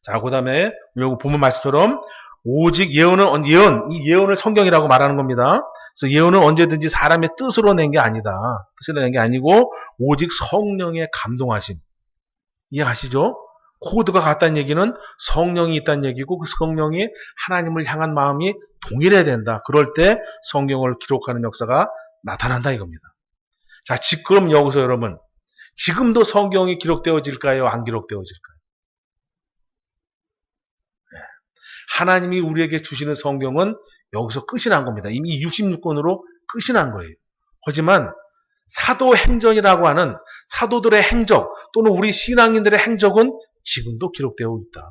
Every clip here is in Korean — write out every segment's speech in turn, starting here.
자, 그 다음에 여기 보면 말씀처럼 오직 예언은 이 예언을 성경이라고 말하는 겁니다. 그래서 예언은 언제든지 사람의 뜻으로 낸 게 아니다. 뜻으로 낸 게 아니고 오직 성령의 감동하심. 이해하시죠? 코드가 같다는 얘기는 성령이 있다는 얘기고 그 성령이 하나님을 향한 마음이 동일해야 된다. 그럴 때 성경을 기록하는 역사가 나타난다 이겁니다. 자, 그럼 여기서 여러분 지금도 성경이 기록되어질까요? 안 기록되어질까요? 하나님이 우리에게 주시는 성경은 여기서 끝이 난 겁니다. 이미 66권으로 끝이 난 거예요. 하지만 사도행전이라고 하는 사도들의 행적 또는 우리 신앙인들의 행적은 지금도 기록되어 있다.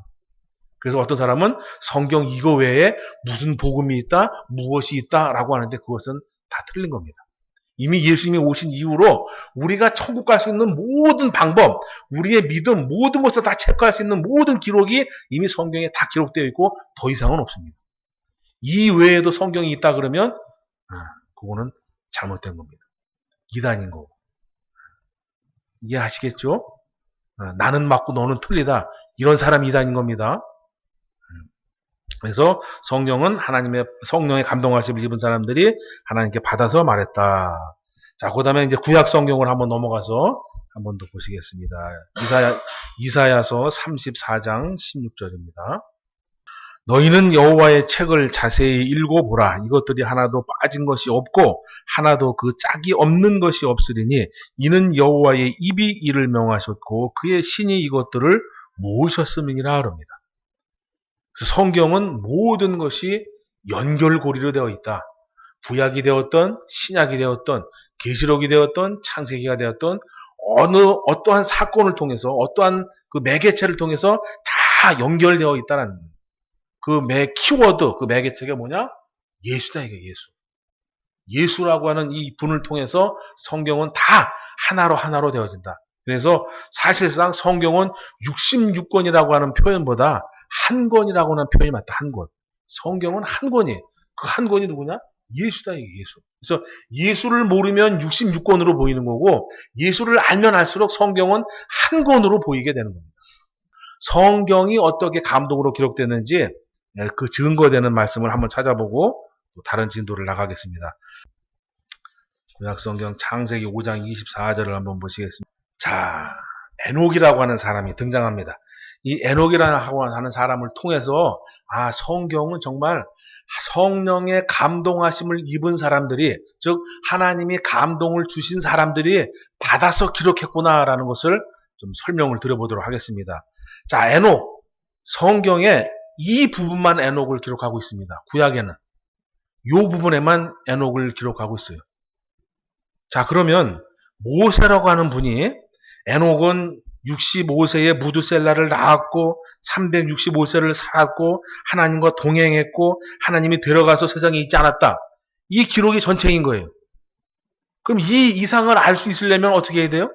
그래서 어떤 사람은 성경 이거 외에 무슨 복음이 있다, 무엇이 있다라고 하는데 그것은 다 틀린 겁니다. 이미 예수님이 오신 이후로 우리가 천국 갈 수 있는 모든 방법, 우리의 믿음, 모든 것을 다 체크할 수 있는 모든 기록이 이미 성경에 다 기록되어 있고 더 이상은 없습니다. 이 외에도 성경이 있다 그러면 그거는 잘못된 겁니다. 이단인 거고. 이해하시겠죠? 나는 맞고 너는 틀리다. 이런 사람이 이단인 겁니다. 그래서 성경은 성령의 감동하심을 입은 사람들이 하나님께 받아서 말했다. 자, 그 다음에 이제 구약 성경을 한번 넘어가서 한 번 더 보시겠습니다. 이사야서 34장 16절입니다. 너희는 여호와의 책을 자세히 읽어보라. 이것들이 하나도 빠진 것이 없고 하나도 그 짝이 없는 것이 없으리니 이는 여호와의 입이 이를 명하셨고 그의 신이 이것들을 모으셨음이니라 합니다. 성경은 모든 것이 연결고리로 되어 있다. 구약이 되었던 신약이 되었던 계시록이 되었던 창세기가 되었던 어떠한 사건을 통해서 어떠한 그 매개체를 통해서 다 연결되어 있다는 그 키워드, 그 매개체가 뭐냐? 예수다 이게 예수. 예수라고 하는 이 분을 통해서 성경은 다 하나로 되어진다. 그래서 사실상 성경은 66권이라고 하는 표현보다 한 권이라고 하는 표현이 맞다. 한 권. 성경은 한 권이에요. 그 한 권이 누구냐? 예수다 이게 예수. 그래서 예수를 모르면 66권으로 보이는 거고 예수를 알면 알수록 성경은 한 권으로 보이게 되는 겁니다. 성경이 어떻게 감동으로 기록됐는지 그 증거되는 말씀을 한번 찾아보고 또 다른 진도를 나가겠습니다. 구약성경 창세기 5장 24절을 한번 보시겠습니다. 자, 에녹이라고 하는 사람이 등장합니다. 이 에녹이라고 하는 사람을 통해서 성경은 정말 성령의 감동하심을 입은 사람들이, 즉 하나님이 감동을 주신 사람들이 받아서 기록했구나라는 것을 좀 설명을 드려보도록 하겠습니다. 자, 에녹, 성경에 이 부분만 에녹을 기록하고 있습니다. 구약에는 이 부분에만 에녹을 기록하고 있어요. 자, 그러면 모세라고 하는 분이, 에녹은 65세에 무두셀라를 낳았고 365세를 살았고 하나님과 동행했고 하나님이 데려가서 세상에 있지 않았다. 이 기록이 전체인 거예요. 그럼 이 이상을 알 수 있으려면 어떻게 해야 돼요?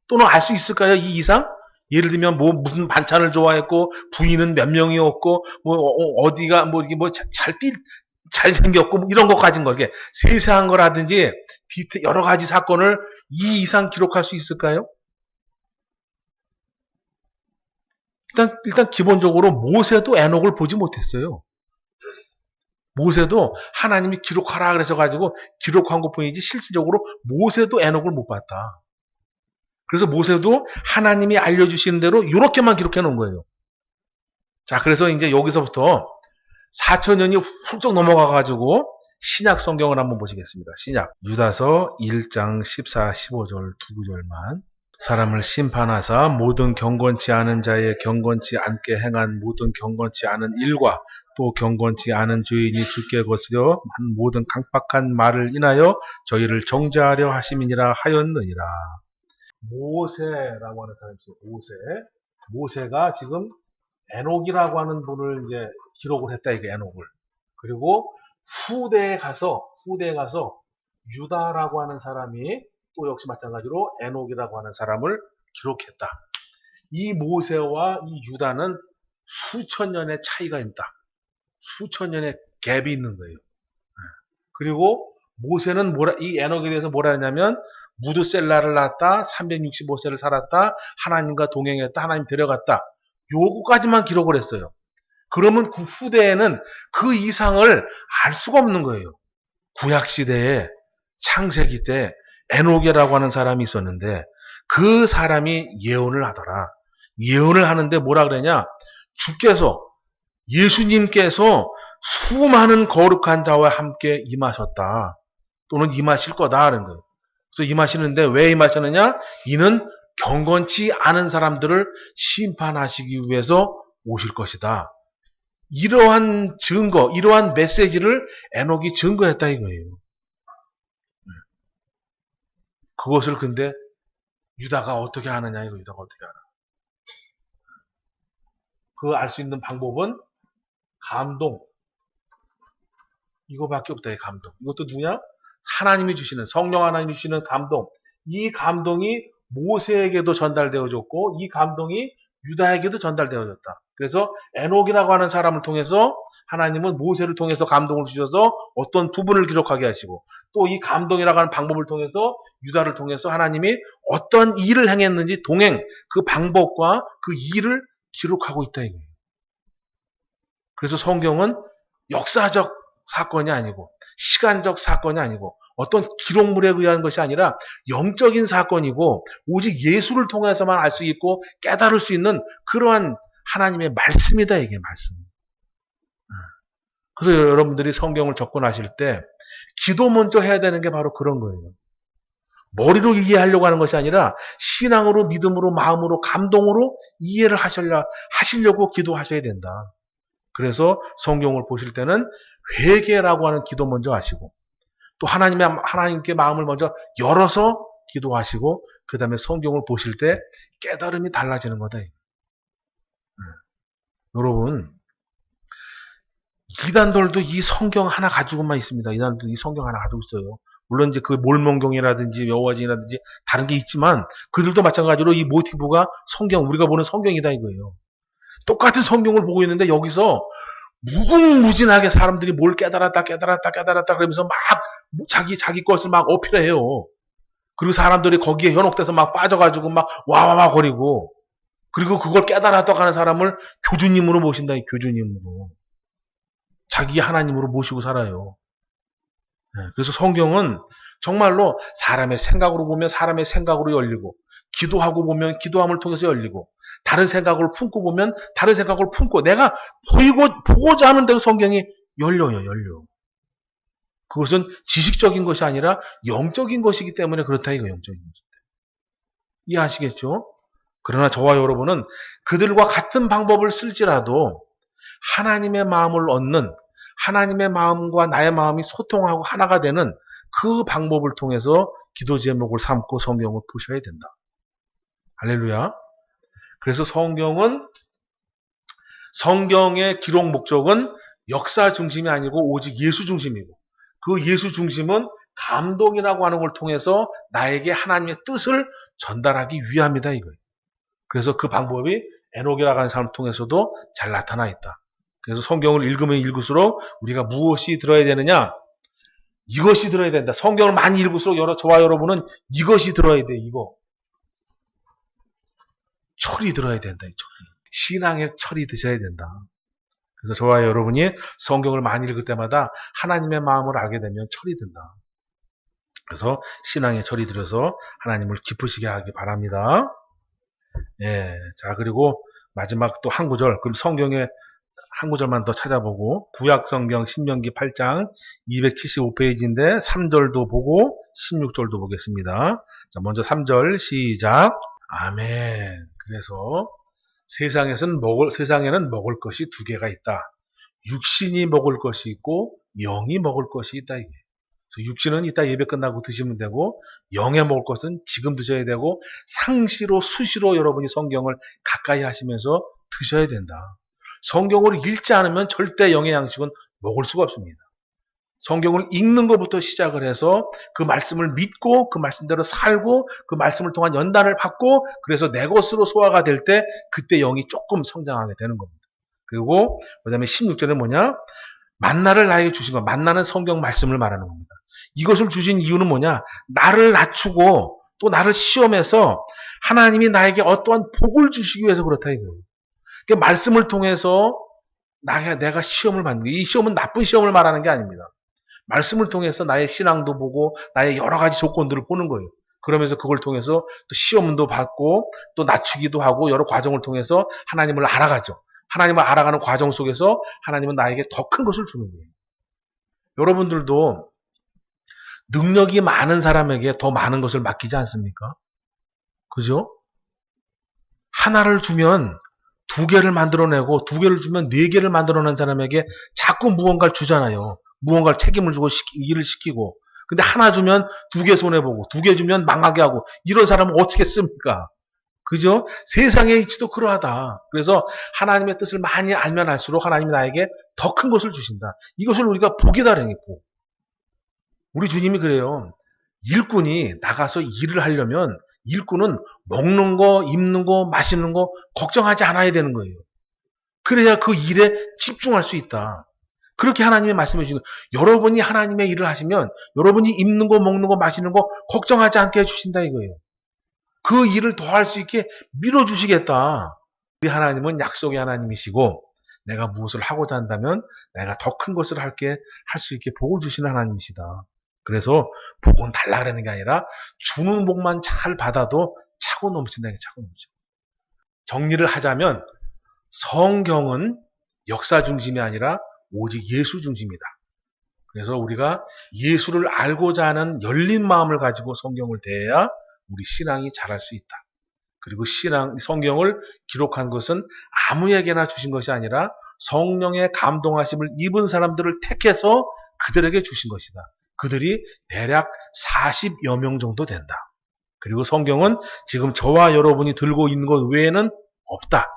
또는 알 수 있을까요? 이 이상? 예를 들면 무슨 반찬을 좋아했고 부인은 몇 명이었고 어디가 잘생겼고 이런 거 가진 거, 이게 세세한 거라든지 여러 가지 사건을 이 이상 기록할 수 있을까요? 일단 기본적으로 모세도 에녹을 보지 못했어요. 모세도 하나님이 기록하라 그래서 가지고 기록한 것뿐이지 실질적으로 모세도 에녹을 못 봤다. 그래서 모세도 하나님이 알려주시는 대로 이렇게만 기록해 놓은 거예요. 자, 그래서 이제 여기서부터 4,000년이 훌쩍 넘어가 가지고 신약 성경을 한번 보시겠습니다. 신약 유다서 1장 14, 15절 두 구절만. 사람을 심판하사 모든 경건치 않은 자의 경건치 않게 행한 모든 경건치 않은 일과 또 경건치 않은 죄인이 죽게 거스려 한 모든 강팍한 말을 인하여 저희를 정죄하려 하심이니라 하였느니라. 모세라고 하는 사람이 있어요. 모세가 지금 에녹이라고 하는 분을 이제 기록을 했다, 이게 에녹을. 그리고 후대에 가서 유다라고 하는 사람이 또 역시 마찬가지로 에녹이라고 하는 사람을 기록했다. 이 모세와 이 유다는 수천 년의 차이가 있다. 수천 년의 갭이 있는 거예요. 그리고 모세는 이 에녹에 대해서 뭐라 했냐면 무두셀라를 낳았다. 365세를 살았다. 하나님과 동행했다. 하나님 데려갔다. 요거까지만 기록을 했어요. 그러면 그 후대에는 그 이상을 알 수가 없는 거예요. 구약시대에 창세기 때 에녹이라고 하는 사람이 있었는데 그 사람이 예언을 하더라. 예언을 하는데 뭐라 그러냐? 주께서, 예수님께서 수많은 거룩한 자와 함께 임하셨다. 또는 임하실 거다 하는 거예요. 그래서 임하시는데 왜 임하셨느냐? 이는 경건치 않은 사람들을 심판하시기 위해서 오실 것이다. 이러한 증거, 이러한 메시지를 에녹이 증거했다 이거예요. 그것을 근데 유다가 어떻게 하느냐 이거. 유다가 어떻게 알아? 그거 알 수 있는 방법은 감동. 이거밖에 없다. 이 감동. 이것도 누구냐? 하나님이 주시는, 성령 하나님이 주시는 감동. 이 감동이 모세에게도 전달되어졌고 이 감동이 유다에게도 전달되어졌다. 그래서 에녹이라고 하는 사람을 통해서 하나님은 모세를 통해서 감동을 주셔서 어떤 부분을 기록하게 하시고 또 이 감동이라고 하는 방법을 통해서 유다를 통해서 하나님이 어떤 일을 행했는지 동행, 그 방법과 그 일을 기록하고 있다 이거예요. 그래서 성경은 역사적 사건이 아니고 시간적 사건이 아니고 어떤 기록물에 의한 것이 아니라 영적인 사건이고 오직 예수를 통해서만 알 수 있고 깨달을 수 있는 그러한 하나님의 말씀이다 이게 말씀. 그래서 여러분들이 성경을 접근하실 때 기도 먼저 해야 되는 게 바로 그런 거예요. 머리로 이해하려고 하는 것이 아니라 신앙으로, 믿음으로, 마음으로, 감동으로 이해를 하시려고 기도하셔야 된다. 그래서 성경을 보실 때는 회개라고 하는 기도 먼저 하시고 또 하나님께 마음을 먼저 열어서 기도하시고 그 다음에 성경을 보실 때 깨달음이 달라지는 거다. 여러분, 이단들도 이 성경 하나 가지고만 있습니다. 이단들도 이 성경 하나 가지고 있어요. 물론 이제 그 몰몬경이라든지 여호와진이라든지 다른 게 있지만 그들도 마찬가지로 이 모티브가 성경, 우리가 보는 성경이다 이거예요. 똑같은 성경을 보고 있는데 여기서 무궁무진하게 사람들이 뭘 깨달았다 그러면서 막 자기 것을 막 어필해요. 그리고 사람들이 거기에 현혹돼서 막 빠져가지고 막 와와와 거리고 그리고 그걸 깨달았다고 하는 사람을 교주님으로 모신다. 교주님으로. 자기 하나님으로 모시고 살아요. 그래서 성경은 정말로 사람의 생각으로 보면 사람의 생각으로 열리고 기도하고 보면 기도함을 통해서 열리고 다른 생각을 품고 보면 다른 생각을 품고 내가 보고자 하는 대로 성경이 열려요. 그것은 지식적인 것이 아니라 영적인 것이기 때문에 그렇다 이거 영적인 것인데. 이해하시겠죠? 그러나 저와 여러분은 그들과 같은 방법을 쓸지라도 하나님의 마음을 얻는 하나님의 마음과 나의 마음이 소통하고 하나가 되는 그 방법을 통해서 기도 제목을 삼고 성경을 보셔야 된다. 할렐루야. 그래서 성경의 기록 목적은 역사 중심이 아니고 오직 예수 중심이고 그 예수 중심은 감동이라고 하는 걸 통해서 나에게 하나님의 뜻을 전달하기 위함이다 이거예요. 그래서 그 방법이 에녹이라고 하는 사람을 통해서도 잘 나타나 있다. 그래서 성경을 읽으면 읽을수록 우리가 무엇이 들어야 되느냐? 이것이 들어야 된다. 성경을 많이 읽을수록 저와 여러분은 이것이 들어야 돼. 이거. 철이 들어야 된다. 철이. 신앙의 철이 드셔야 된다. 그래서 저와 여러분이 성경을 많이 읽을 때마다 하나님의 마음을 알게 되면 철이 든다. 그래서 신앙의 철이 들어서 하나님을 기쁘시게 하기 바랍니다. 예. 자, 그리고 마지막 또 한 구절. 그럼 성경에 한 구절만 더 찾아보고 구약 성경 신명기 8장 275페이지인데 3절도 보고 16절도 보겠습니다. 자, 먼저 3절 시작. 아멘. 그래서 세상에는 먹을 것이 두 개가 있다. 육신이 먹을 것이 있고 영이 먹을 것이 있다. 이게. 육신은 이따 예배 끝나고 드시면 되고 영에 먹을 것은 지금 드셔야 되고 상시로 수시로 여러분이 성경을 가까이 하시면서 드셔야 된다. 성경을 읽지 않으면 절대 영의 양식은 먹을 수가 없습니다. 성경을 읽는 것부터 시작을 해서 그 말씀을 믿고 그 말씀대로 살고 그 말씀을 통한 연단을 받고 그래서 내 것으로 소화가 될 때 그때 영이 조금 성장하게 되는 겁니다. 그리고 그 다음에 16절에 뭐냐? 만나를 나에게 주신 것. 만나는 성경 말씀을 말하는 겁니다. 이것을 주신 이유는 뭐냐? 나를 낮추고 또 나를 시험해서 하나님이 나에게 어떠한 복을 주시기 위해서 그렇다 이거예요. 그 말씀을 통해서 내가 시험을 받는 거예요. 이 시험은 나쁜 시험을 말하는 게 아닙니다. 말씀을 통해서 나의 신앙도 보고 나의 여러 가지 조건들을 보는 거예요. 그러면서 그걸 통해서 또 시험도 받고 또 낮추기도 하고 여러 과정을 통해서 하나님을 알아가죠. 하나님을 알아가는 과정 속에서 하나님은 나에게 더 큰 것을 주는 거예요. 여러분들도 능력이 많은 사람에게 더 많은 것을 맡기지 않습니까? 그죠? 하나를 주면 두 개를 만들어내고 두 개를 주면 네 개를 만들어낸 사람에게 자꾸 무언가를 주잖아요. 무언가를 책임을 주고 일을 시키고. 근데 하나 주면 두 개 손해보고 두 개 주면 망하게 하고 이런 사람은 어떻게 씁니까? 그죠? 세상의 이치도 그러하다. 그래서 하나님의 뜻을 많이 알면 알수록 하나님이 나에게 더 큰 것을 주신다. 이것을 우리가 복이다. 복. 우리 주님이 그래요. 일꾼이 나가서 일을 하려면 일꾼은 먹는 거, 입는 거, 마시는 거 걱정하지 않아야 되는 거예요. 그래야 그 일에 집중할 수 있다. 그렇게 하나님이 말씀해 주시는 거예요. 여러분이 하나님의 일을 하시면 여러분이 입는 거, 먹는 거, 마시는 거 걱정하지 않게 해주신다 이거예요. 그 일을 더 할 수 있게 밀어주시겠다. 우리 하나님은 약속의 하나님이시고 내가 무엇을 하고자 한다면 내가 더 큰 것을 할 수 있게 복을 주시는 하나님이시다. 그래서 복은 달라 그러는 게 아니라 주는 복만 잘 받아도 차고 넘친다. 차고 넘쳐. 정리를 하자면 성경은 역사 중심이 아니라 오직 예수 중심이다. 그래서 우리가 예수를 알고자 하는 열린 마음을 가지고 성경을 대해야 우리 신앙이 자랄 수 있다. 그리고 성경을 기록한 것은 아무에게나 주신 것이 아니라 성령의 감동하심을 입은 사람들을 택해서 그들에게 주신 것이다. 그들이 대략 40여 명 정도 된다. 그리고 성경은 지금 저와 여러분이 들고 있는 것 외에는 없다.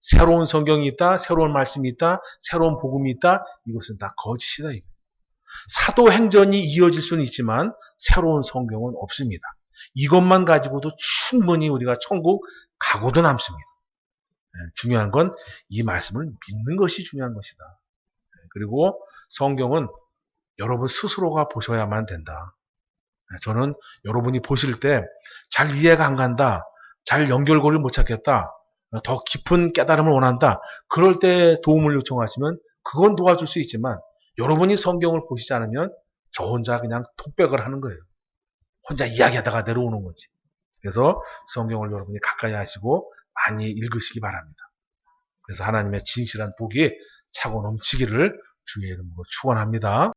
새로운 성경이 있다. 새로운 말씀이 있다. 새로운 복음이 있다. 이것은 다 거짓이다. 사도행전이 이어질 수는 있지만 새로운 성경은 없습니다. 이것만 가지고도 충분히 우리가 천국 가고도 남습니다. 중요한 건 이 말씀을 믿는 것이 중요한 것이다. 그리고 성경은 여러분 스스로가 보셔야만 된다. 저는 여러분이 보실 때 잘 이해가 안 간다. 잘 연결고리를 못 찾겠다. 더 깊은 깨달음을 원한다. 그럴 때 도움을 요청하시면 그건 도와줄 수 있지만 여러분이 성경을 보시지 않으면 저 혼자 그냥 톡백을 하는 거예요. 혼자 이야기하다가 내려오는 거지. 그래서 성경을 여러분이 가까이 하시고 많이 읽으시기 바랍니다. 그래서 하나님의 진실한 복이 차고 넘치기를 주의 이름으로 축원합니다.